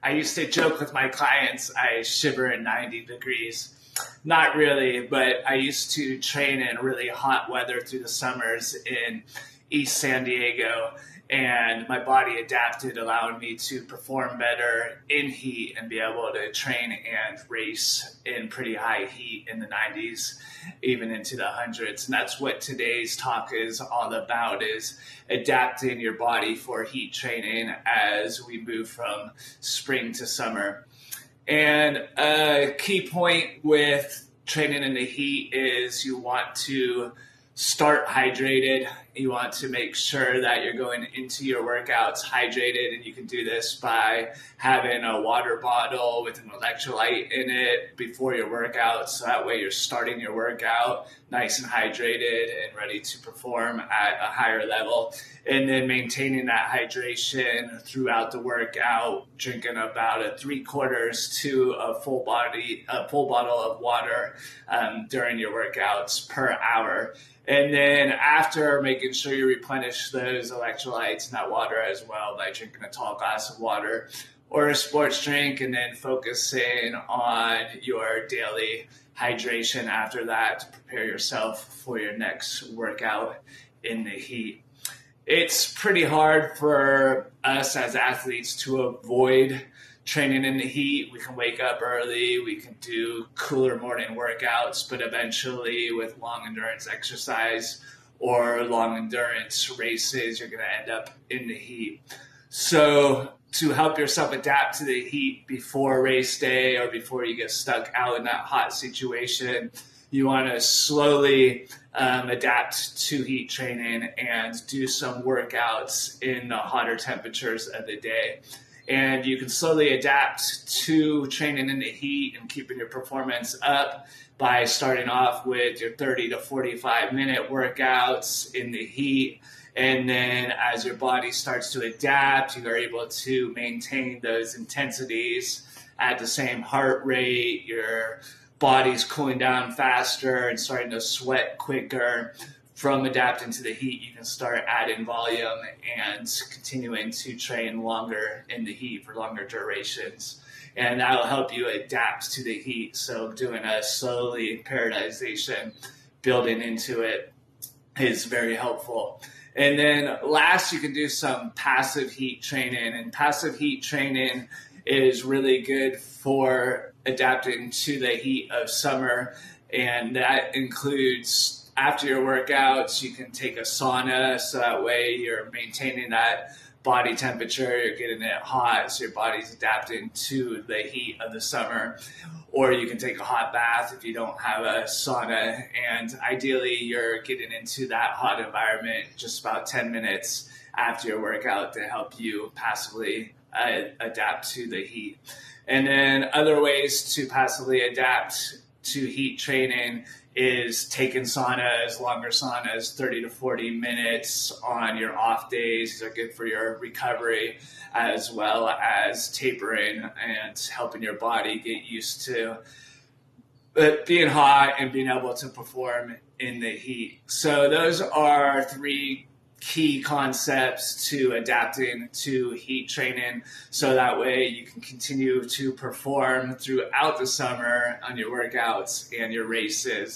I used to joke with my clients, I shiver at 90 degrees. Not really, but I used to train in really hot weather through the summers in East San Diego, and my body adapted, allowing me to perform better in heat and be able to train and race in pretty high heat in the 90s, even into the hundreds. And that's what today's talk is all about, is adapting your body for heat training as we move from spring to summer. And a key point with training in the heat is you want to start hydrated. You want to make sure that you're going into your workouts hydrated, and you can do this by having a water bottle with an electrolyte in it before your workout, so that way you're starting your workout nice and hydrated and ready to perform at a higher level. And then maintaining that hydration throughout the workout, drinking about a 3/4 to a full bottle of water during your workouts per hour. And then after, making sure you replenish those electrolytes and that water as well by drinking a tall glass of water or a sports drink, and then focusing on your daily hydration after that to prepare yourself for your next workout in the heat. It's pretty hard for us as athletes to avoid training in the heat. We can wake up early, we can do cooler morning workouts, but eventually with long endurance exercise or long endurance races, you're going to end up in the heat. So to help yourself adapt to the heat before race day or before you get stuck out in that hot situation, you want to slowly adapt to heat training and do some workouts in the hotter temperatures of the day. And you can slowly adapt to training in the heat and keeping your performance up by starting off with your 30 to 45 minute workouts in the heat. And then as your body starts to adapt, you are able to maintain those intensities at the same heart rate. Your body's cooling down faster and starting to sweat quicker. From adapting to the heat, you can start adding volume and continuing to train longer in the heat for longer durations. And that will help you adapt to the heat. So doing a slowly periodization, building into it, is very helpful. And then last, you can do some passive heat training. And passive heat training is really good for adapting to the heat of summer. And that includes, after your workouts, you can take a sauna, so that way you're maintaining that body temperature, you're getting it hot, so your body's adapting to the heat of the summer. Or you can take a hot bath if you don't have a sauna, and ideally you're getting into that hot environment just about 10 minutes after your workout to help you passively adapt to the heat. And then other ways to passively adapt to heat training is taking saunas, longer saunas, 30 to 40 minutes on your off days. These are good for your recovery, as well as tapering and helping your body get used to being hot and being able to perform in the heat. So those are 3 key concepts to adapting to heat training, so that way you can continue to perform throughout the summer on your workouts and your races.